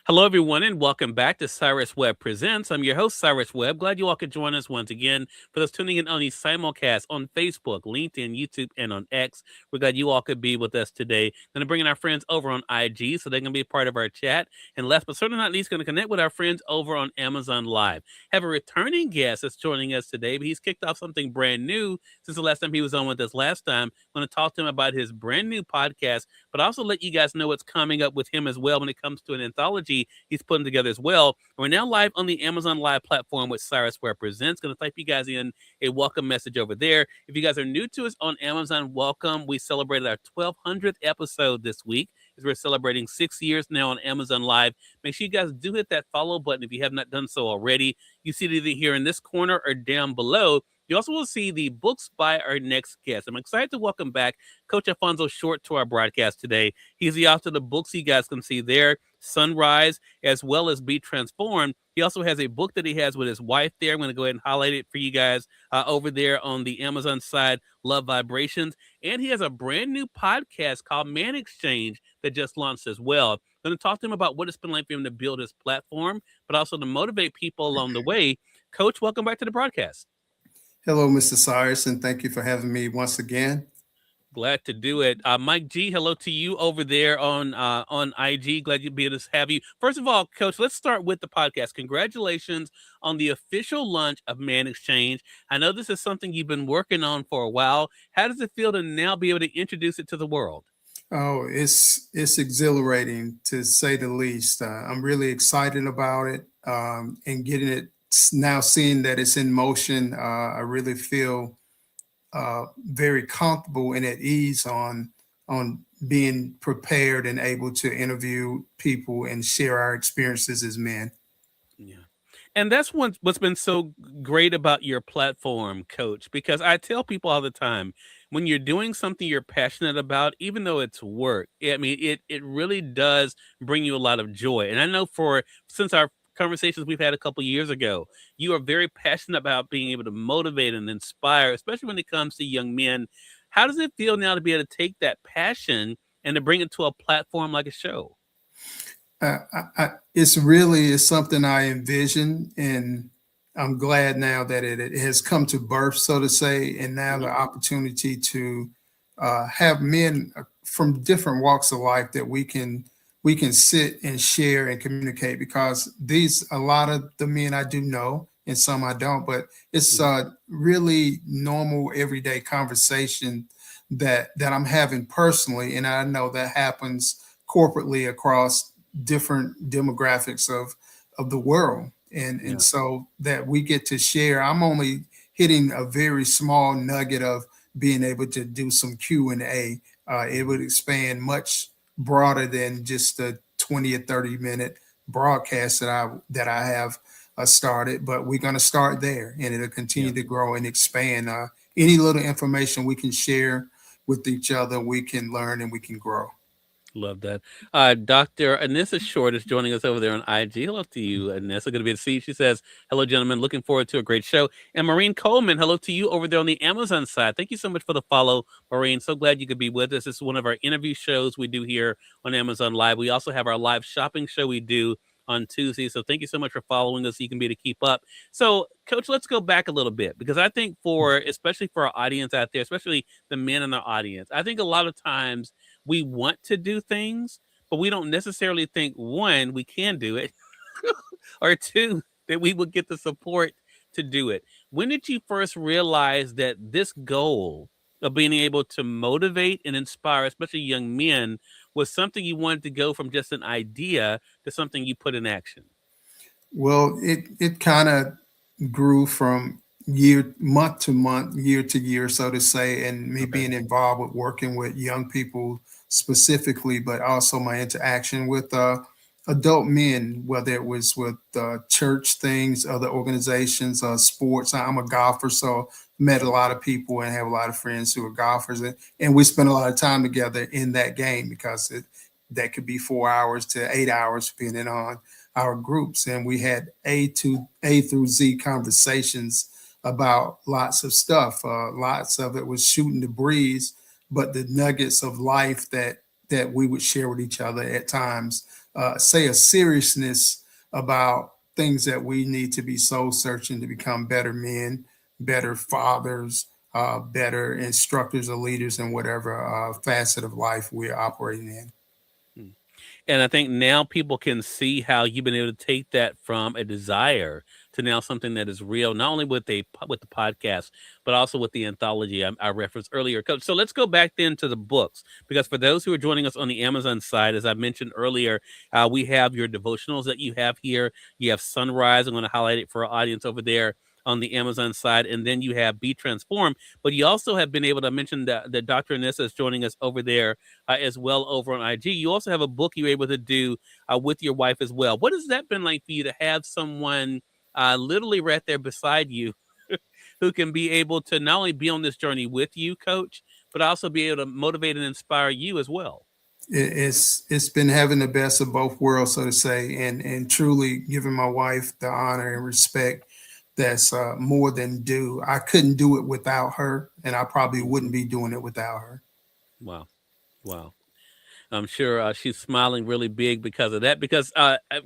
Hello, everyone, and welcome back to Cyrus Webb Presents. I'm your host, Cyrus Webb. Glad you all could join us once again. For those tuning in on the simulcast on Facebook, LinkedIn, YouTube, and on X, we're glad you all could be with us today. Going to bring in our friends over on IG so they can be a part of our chat. And last but certainly not least, going to connect with our friends over on Amazon Live. Have a returning guest that's joining us today, but he's kicked off something brand new since the last time he was on with us last time. I'm going to talk to him about his brand new podcast, but also let you guys know what's coming up with him as well when it comes to an anthology he's putting together as well. We're now live on the Amazon Live platform with Cyrus Webb Presents. Going to type you guys in a welcome message over there. If you guys are new to us on Amazon, welcome. We celebrated our 1200th episode this week as we're celebrating 6 years now on Amazon Live. Make sure you guys do hit that follow button if you have not done so already. You see it either here in this corner or down below. You also will see the books by our next guest. I'm excited to welcome back Coach Alphonso Short to our broadcast today. He's the author of the books you guys can see there, Sunrise, as well as Be Transformed. He also has a book that he has with his wife there. I'm going to go ahead and highlight it for you guys over there on the Amazon side, Love Vibrations. And he has a brand new podcast called Man Exchange that just launched as well. I'm going to talk to him about what it's been like for him to build his platform, but also to motivate people along the way. Coach, welcome back to the broadcast. Hello, Mr. Cyrus, and thank you for having me once again. Glad to do it. Mike G, hello to you over there on IG. Glad you'd be able to have you. First of all, Coach, let's start with the podcast. Congratulations on the official launch of Man Exchange. I know this is something you've been working on for a while. How does it feel to now be able to introduce it to the world? Oh, it's exhilarating to say the least. I'm really excited about it and getting it now, seeing that it's in motion. I really feel very comfortable and at ease on being prepared and able to interview people and share our experiences as men. Yeah. And that's what's been so great about your platform, Coach, because I tell people all the time, when you're doing something you're passionate about, even though it's work, I mean, it really does bring you a lot of joy. And I know since our conversations we've had a couple years ago, you are very passionate about being able to motivate and inspire, especially when it comes to young men. How does it feel now to be able to take that passion and to bring it to a platform like a show? It's something I envision, and I'm glad now that it has come to birth, so to say, and now the Mhm. opportunity to have men from different walks of life that we can sit and share and communicate, because these a lot of the men I do know and some I don't, but it's really normal everyday conversation that I'm having personally, and I know that happens corporately across different demographics of the world, and Yeah. so that we get to share. I'm only hitting a very small nugget of being able to do some Q&A. It would expand much broader than just the 20 or 30-minute broadcast that I have started, but we're going to start there, and it'll Yeah. continue to grow and expand. Any little information we can share with each other, we can learn and we can grow. Love that. Dr. Anissa Short is joining us over there on IG. Hello to you, Anissa. Good to be to see you. She says, hello, gentlemen. Looking forward to a great show. And Maureen Coleman, hello to you over there on the Amazon side. Thank you so much for the follow, Maureen. So glad you could be with us. This is one of our interview shows we do here on Amazon Live. We also have our live shopping show we do on Tuesday. So thank you so much for following us so you can be to keep up. So, Coach, let's go back a little bit, because I think especially for our audience out there, especially the men in our audience, I think a lot of times we want to do things, but we don't necessarily think, one, we can do it, or two, that we will get the support to do it. When did you first realize that this goal of being able to motivate and inspire, especially young men, was something you wanted to go from just an idea to something you put in action? Well, it kind of grew from month to month, year to year, so to say, and me Okay. being involved with working with young people specifically, but also my interaction with adult men, whether it was with church things, other organizations, sports. I'm a golfer, so met a lot of people and have a lot of friends who are golfers, and we spend a lot of time together in that game, because that could be 4 hours to 8 hours depending on our groups, and we had A through Z conversations about lots of stuff. Lots of it was shooting the breeze, but the nuggets of life that that we would share with each other at times. Say a seriousness about things that we need to be soul searching to become better men, better fathers, better instructors or leaders in whatever facet of life we're operating in. Mm. And I think now people can see how you've been able to take that from a desire to now something that is real, not only with with the podcast, but also with the anthology I referenced earlier, Coach. So let's go back then to the books, because for those who are joining us on the Amazon side, as I mentioned earlier, we have your devotionals that you have here. You have Sunrise. I'm going to highlight it for our audience over there on the Amazon side, and then you have Be Transformed. But you also have been able to mention that Dr. Anissa is joining us over there as well over on IG. You also have a book you're able to do with your wife as well. What has that been like for you to have someone literally right there beside you who can be able to not only be on this journey with you, Coach, but also be able to motivate and inspire you as well? It's been having the best of both worlds, so to say, and truly giving my wife the honor and respect that's more than due. I couldn't do it without her, and I probably wouldn't be doing it without her. Wow. Wow. I'm sure she's smiling really big because of that. Because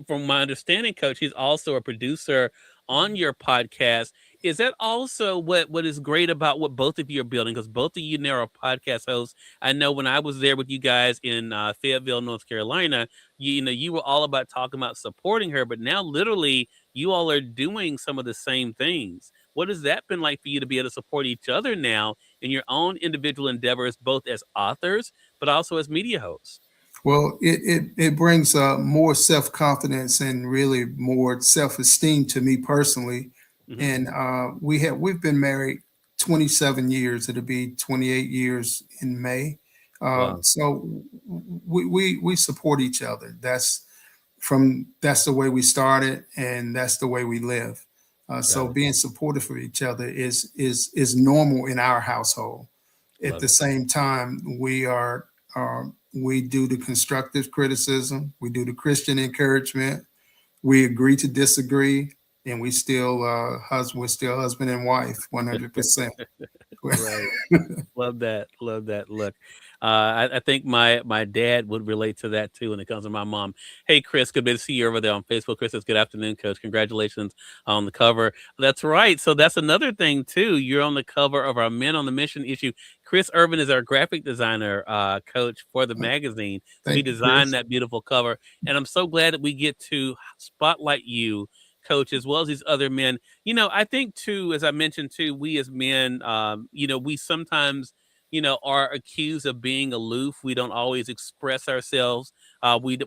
from my understanding, Coach, she's also a producer on your podcast. Is that also what is great about what both of you are building? Because both of you now are podcast hosts. I know when I was there with you guys in Fayetteville, North Carolina, you know you were all about talking about supporting her, but now literally you all are doing some of the same things. What has that been like for you to be able to support each other now in your own individual endeavors, both as authors but also as media hosts? Well, it brings more self confidence and really more self esteem to me personally. Hmm. And we've been married 27 years. It'll be 28 years in May. Wow. So we support each other. That's the way we started, and that's the way we live. Got So it. being supportive for each other is normal in our household. At Love the it. same time, we do the constructive criticism, we do the Christian encouragement, we agree to disagree, and we're still husband and wife 100%. Right. Love that. Love that. Look, I think my dad would relate to that too when it comes to my mom. Hey, Chris, good to see you over there on Facebook. Chris says, "Good afternoon, Coach. Congratulations on the cover." That's right. So that's another thing too. You're on the cover of our Men on the Mission issue. Chris Urban is our graphic designer, Coach, for the magazine. So he Thank you, designed Chris. that beautiful cover, and I'm so glad that we get to spotlight you, Coach, as well as these other men. I think too, as I mentioned too, we as men, we sometimes, are accused of being aloof. We don't always express ourselves. We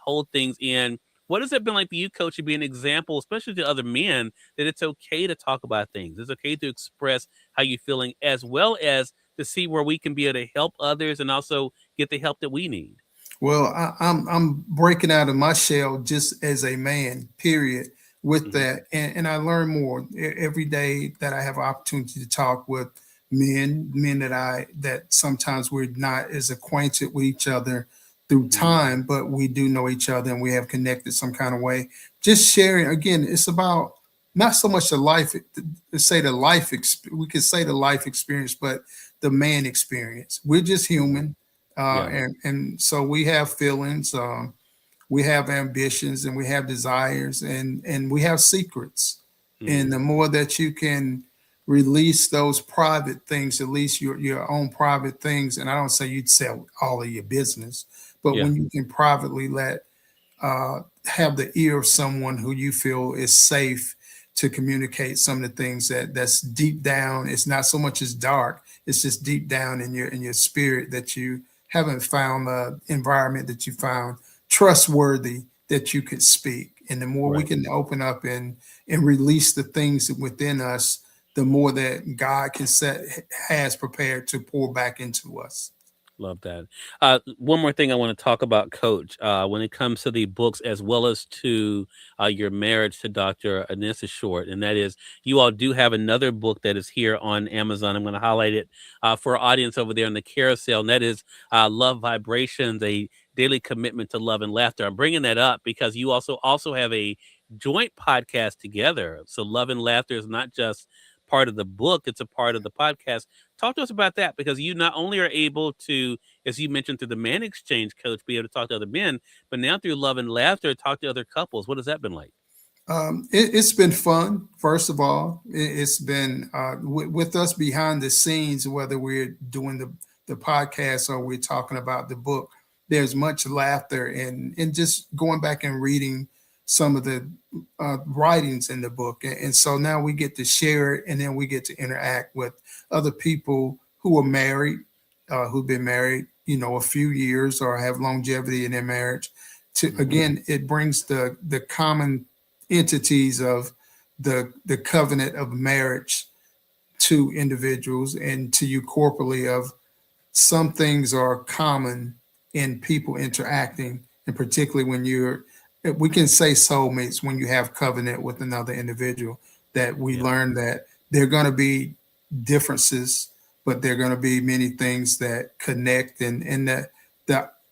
hold things in. What has it been like for you, Coach, to be an example, especially to other men, that it's okay to talk about things? It's okay to express how you're feeling, as well as to see where we can be able to help others and also get the help that we need. Well, I'm breaking out of my shell just as a man, period, with Hmm. that, and I learn more every day that I have opportunity to talk with men that sometimes we're not as acquainted with each other through Hmm. time, but we do know each other and we have connected some kind of way. Just sharing again, it's about not so much the life to say the we could say the life experience, but the man experience. We're just Hmm. human, Yeah. and so we have feelings, we have ambitions, and we have desires, and we have secrets. And Hmm. the more that you can release those private things, at least your own private things, and I don't say you'd sell all of your business, but Yeah. when you can privately have the ear of someone who you feel is safe to communicate some of the things that's deep down. It's not so much as dark. It's just deep down in your spirit that you haven't found the environment that you found trustworthy that you could speak. And the more we Right. can open up and release the things within us, the more that God can set has prepared to pour back into us. Love that. One more thing I want to talk about, Coach, when it comes to the books as well as to your marriage to Dr. Anissa Short, and that is you all do have another book that is here on Amazon. I'm going to highlight it for our audience over there in the carousel, and that is Love Vibrations, a daily commitment to love and laughter. I'm bringing that up because you also have a joint podcast together. So Love and Laughter is not just part of the book; it's a part of the podcast. Talk to us about that because you not only are able to, as you mentioned, through the man exchange coach, be able to talk to other men, but now through love and laughter, talk to other couples. What has that been like? It's been fun. First of all, it's been with us behind the scenes, whether we're doing the podcast or we're talking about the book. There's much laughter and just going back and reading some of the writings in the book, and so now we get to share it, and then we get to interact with other people who are married, who've been married, a few years or have longevity in their marriage. To Hmm. again, it brings the common entities of the covenant of marriage to individuals and to you corporally of some things are common in people interacting, and particularly when you're, we can say soulmates when you have covenant with another individual, that we Yeah. learn that there are going to be differences, but there are going to be many things that connect, and that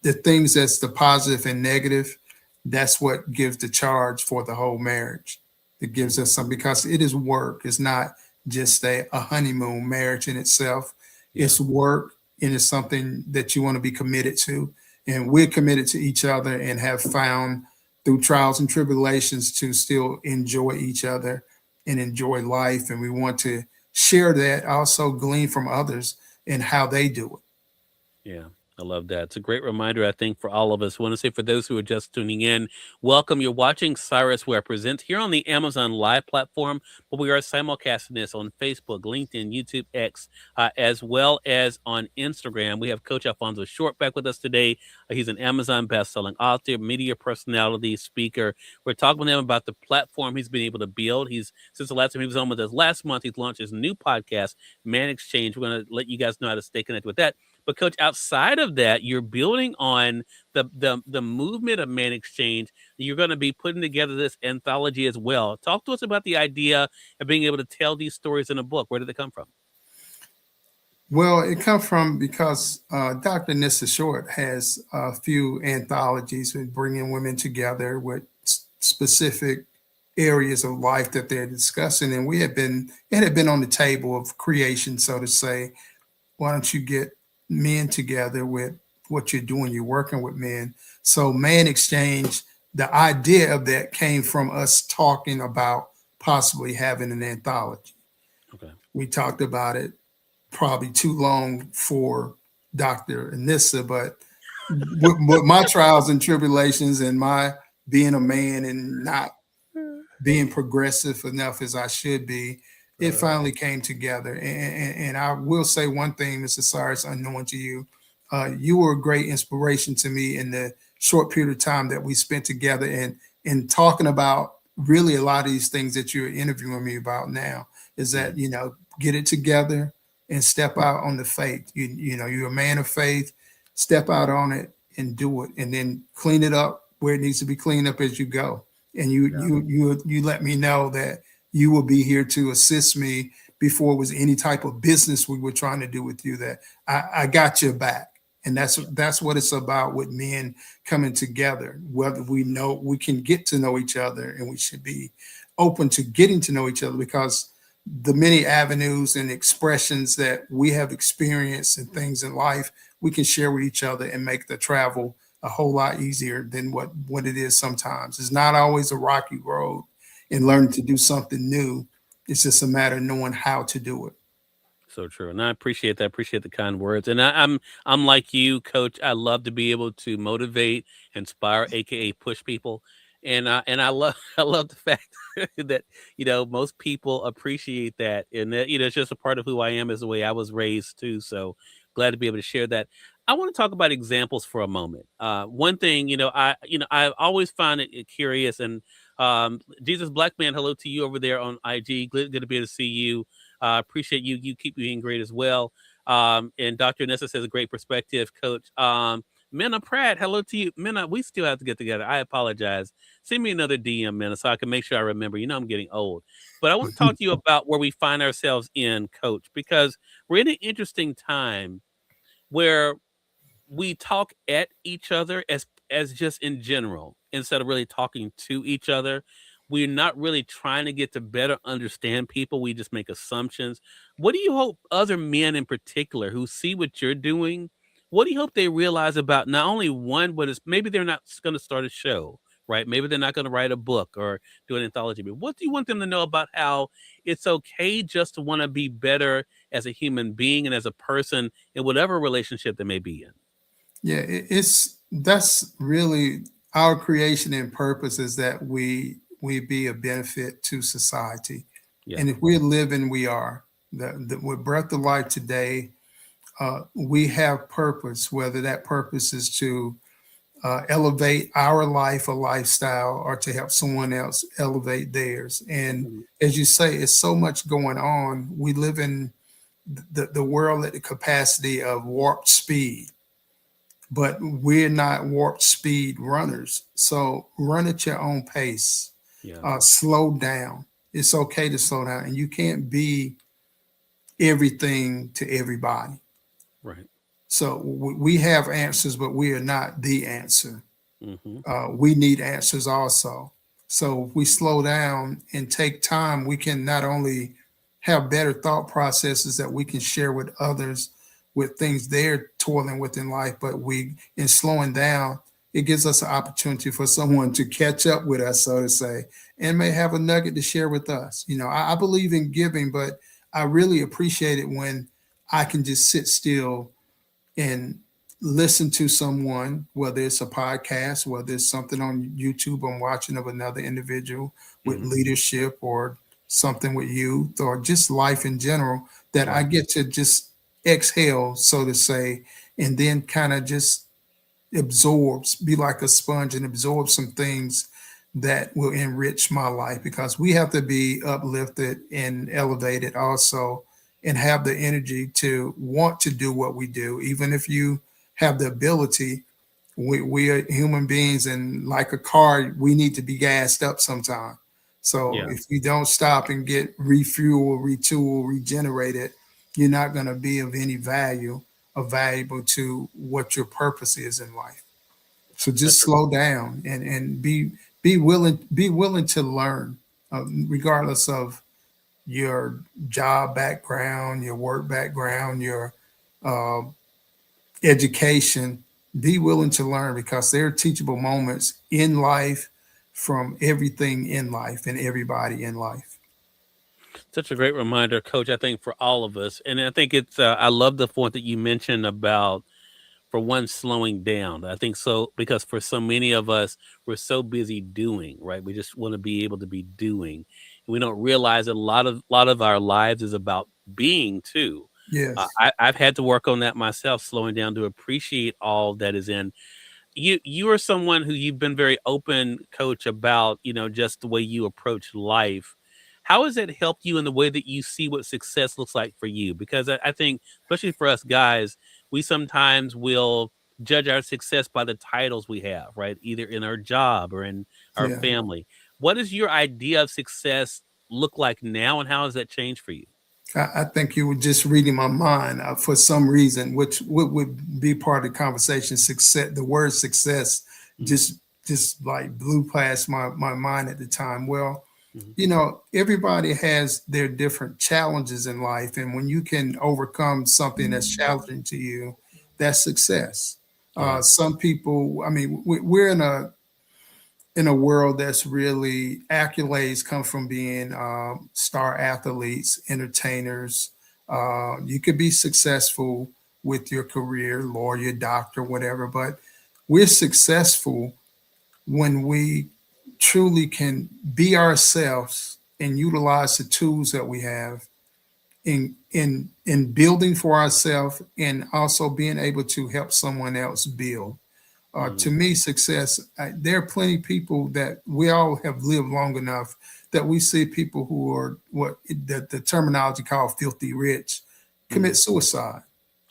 the things that's the positive and negative, that's what gives the charge for the whole marriage. It gives us some, because it is work. It's not just a honeymoon marriage in itself. Yeah. It's work, and it's something that you want to be committed to. And we're committed to each other and have found through trials and tribulations to still enjoy each other and enjoy life. And we want to share that, also glean from others and how they do it. Yeah, I love that. It's a great reminder, I think, for all of us. I want to say for those who are just tuning in, welcome. You're watching Cyrus Webb Presents here on the Amazon Live platform, but we are simulcasting this on Facebook, LinkedIn, YouTube, X, as well as on Instagram. We have Coach Alphonso Short back with us today. He's an Amazon best-selling author, media personality, speaker. We're talking with him about the platform he's been able to build. He's since the last time he was on with us last month, he's launched his new podcast, Man Exchange. We're going to let you guys know how to stay connected with that. But coach, outside of that, you're building on the movement of Man Exchange. You're going to be putting together this anthology as well. Talk to us about the idea of being able to tell these stories in a book. Where did it come from? Well, it comes from because Dr. Nissa Short has a few anthologies with bringing women together with specific areas of life that they're discussing, and it had been on the table of creation, so to say. Why don't you get men together with what you're doing? You're working with men. So Man Exchange, the idea of that came from us talking about possibly having an anthology. Okay. We talked about it probably too long for Dr. Anissa, but with my trials and tribulations and my being a man and not being progressive enough as I should be, it Uh, finally came together. And I will say one thing, Mr. Cyrus, unknown to you, you were a great inspiration to me in the short period of time that we spent together and talking about really a lot of these things that you're interviewing me about now. Is yeah. that, get it together and step out on the faith. You're a man of faith. Step out on it and do it, and then clean it up where it needs to be cleaned up as you go. And Yeah. you let me know that you will be here to assist me before it was any type of business we were trying to do with you. That I got your back, and that's what it's about with men coming together. Whether we know we can get to know each other, and we should be open to getting to know each other, because the many avenues and expressions that we have experienced and things in life we can share with each other and make the travel a whole lot easier than what it is sometimes. It's not always a rocky road in learning to do something new. It's just a matter of knowing how to do it. So true, and I appreciate that. Appreciate the kind words. And I'm like you, Coach. I love to be able to motivate, inspire, aka push people. And I love I love the fact that most people appreciate that, and that it's just a part of who I am, is the way I was raised too. So glad to be able to share that. I want to talk about examples for a moment. One thing, I always find it curious, and Jesus Black Man, hello to you over there on IG. Good to be able to see you. Appreciate you. You keep being great as well. And Dr. Nessa says a great perspective, Coach. Minna Pratt, hello to you. Minna, we still have to get together. I apologize. Send me another DM, Minna, so I can make sure I remember. I'm getting old. But I want to talk to you about where we find ourselves in, Coach, because we're in an interesting time where we talk at each other as just in general instead of really talking to each other. we're not really trying to get to better understand people. We just make assumptions. What do you hope other men in particular who see what you're doing, what do you hope they realize about not only one, but it's maybe they're not going to start a show, right? Maybe they're not going to write a book or do an anthology. But what do you want them to know about how it's okay just to want to be better as a human being and as a person in whatever relationship they may be in? Yeah, it's that's really our creation and purpose is that we be a benefit to society. Yeah. And if we're living, we are. With breath of life today, we have purpose, whether that purpose is to elevate our life or lifestyle or to help someone else elevate theirs. And Mhm. as you say, it's so much going on. We live in the world at the capacity of warp speed, but we're not warp speed runners. So run at your own pace, Yeah. slow down. It's okay to slow down, and you can't be everything to everybody. Right. So we have answers, but we are not the answer. Hmm. We need answers also. So if we slow down and take time, we can not only have better thought processes that we can share with others with things they're toiling with in life, but we in slowing down, it gives us an opportunity for someone to catch up with us, so to say, and may have a nugget to share with us. I believe in giving, but I really appreciate it when I can just sit still and listen to someone, whether it's a podcast, whether it's something on YouTube I'm watching of another individual with Hmm. leadership or something with youth or just life in general, that I Right. get to just exhale, so to say, and then kind of just absorbs, be like a sponge and absorb some things that will enrich my life because we have to be uplifted and elevated also and have the energy to want to do what we do, even if you have the ability. We are human beings, and like a car, we need to be gassed up sometime. So Yeah. if you don't stop and get refuel, retool, regenerated, you're not going to be of any value or valuable to what your purpose is in life. So That's just slow down and be willing to learn, regardless of your job background, your work background, your uh, education. Be willing to learn because there are teachable moments in life from everything in life and everybody in life. such a great reminder, Coach. I think for all of us, and I think it's. I love the point that you mentioned about, for one, slowing down. I think so because for so many of us, we're so busy doing. Right, we just want to be able to be doing, and we don't realize that a lot of our lives is about being too. Yes. I've had to work on that myself, slowing down to appreciate all that is in you are someone who you've been very open, Coach, about just the way you approach life. How has it helped you in the way that you see what success looks like for you? Because I think, especially for us guys, we sometimes will judge our success by the titles we have, right? Either in our job or in our Yeah. family. What does your idea of success look like now, and how has that changed for you? I think you were just reading my mind for some reason, which would be part of the conversation. Success, the word success, Mhm. just just like blew past my mind at the time. Well, Mhm. everybody has their different challenges in life, and when you can overcome something that's challenging to you, that's success. Yeah. Some people, I mean, we're in a world that's really accolades come from being star athletes, entertainers. You could be successful with your career, lawyer, doctor, whatever, but we're successful when we truly can be ourselves and utilize the tools that we have in building for ourselves and also being able to help someone else build. To Mhm. me, success, there are plenty of people that we all have lived long enough that we see people who are what the terminology called filthy rich commit Mhm. suicide.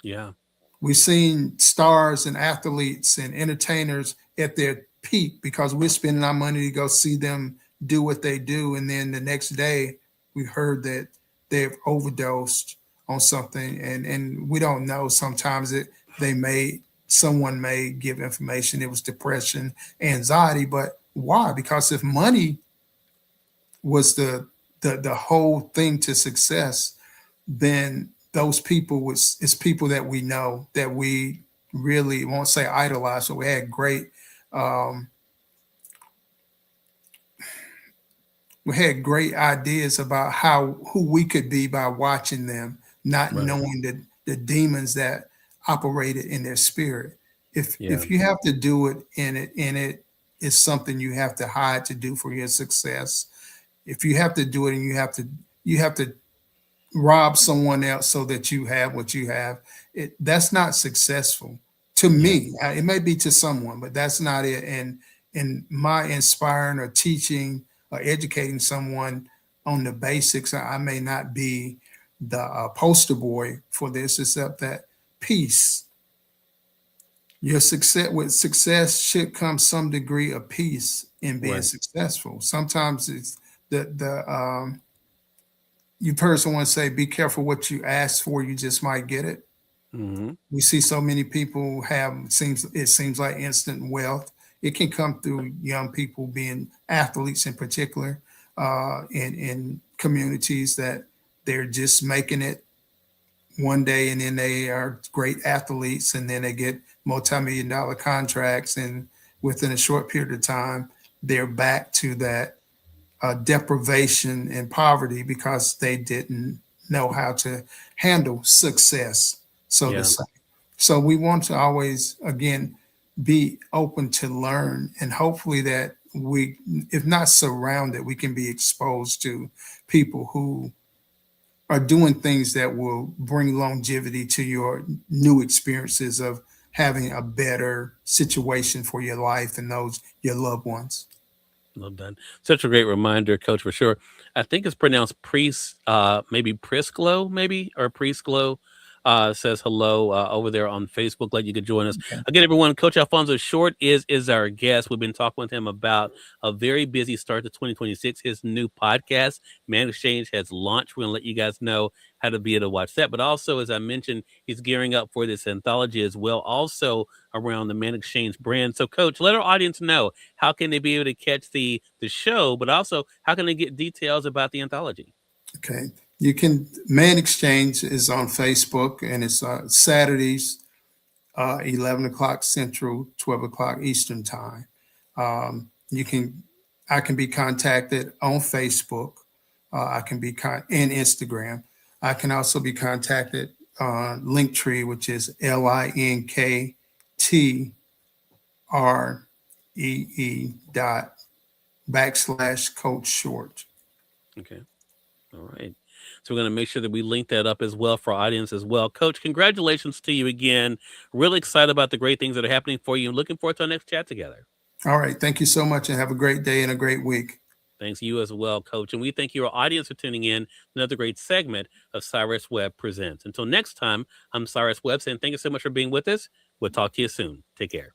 Yeah. We've seen stars and athletes and entertainers at their peak because we're spending our money to go see them do what they do. And then the next day, we heard that they've overdosed on something. And we don't know. Sometimes they may, someone may give information. It was depression, anxiety. But why? Because if money was the whole thing to success, then those people was it's people that we know that we really won't say idolize, but we had um, great ideas about how who we could be by watching them, not Right. knowing the demons that operated in their spirit. Yeah. If you have to do it and it is something you have to hide to do for your success. If you have to do it and you have to rob someone else so that you have what you have, that's not successful to Yeah. me. It may be to someone, but that's not it. And my inspiring or teaching or educating someone on the basics, I may not be the poster boy for this, except that peace. Your success with success should come some degree of peace in being Right. successful. Sometimes it's the you've heard someone say, "Be careful what you ask for; you just might get it." Hmm. We see so many people have it seems like instant wealth. It can come through young people being athletes in particular, in communities that they're just making it one day and then they are great athletes and then they get multi-million dollar contracts and within a short period of time they're back to that deprivation and poverty because they didn't know how to handle success, so to Yeah. say. So we want to always, again, be open to learn and hopefully that we, if not surrounded, we can be exposed to people who are doing things that will bring longevity to your new experiences of having a better situation for your life and those your loved ones. Love that. Such a great reminder, Coach, for sure. I think it's pronounced priest, maybe Prisclo, maybe, or Priestglow. Says hello over there on Facebook. Glad you could join us Okay. again, everyone. Coach Alfonso Short is our guest. We've been talking with him about a very busy start to 2026. His new podcast, Man Exchange, has launched. We're gonna let you guys know how to be able to watch that. But also, as I mentioned, he's gearing up for this anthology as well. Also around the Man Exchange brand. So, Coach, let our audience know how can they be able to catch the show, but also how can they get details about the anthology? Okay. You can, Man Exchange is on Facebook and it's Saturdays, 11 o'clock Central, 12 o'clock Eastern Time. You can, I can be contacted on Facebook. I can be in Instagram. I can also be contacted on Linktree, which is linktr.ee Coach Short. Okay. All right. So we're going to make sure that we link that up as well for our audience as well. Coach, congratulations to you again. Really excited about the great things that are happening for you and looking forward to our next chat together. All right. Thank you so much and have a great day and a great week. Thanks you as well, Coach. And we thank you, our audience, for tuning in to another great segment of Cyrus Webb Presents. Until next time, I'm Cyrus Webb saying thank you so much for being with us. We'll talk to you soon. Take care.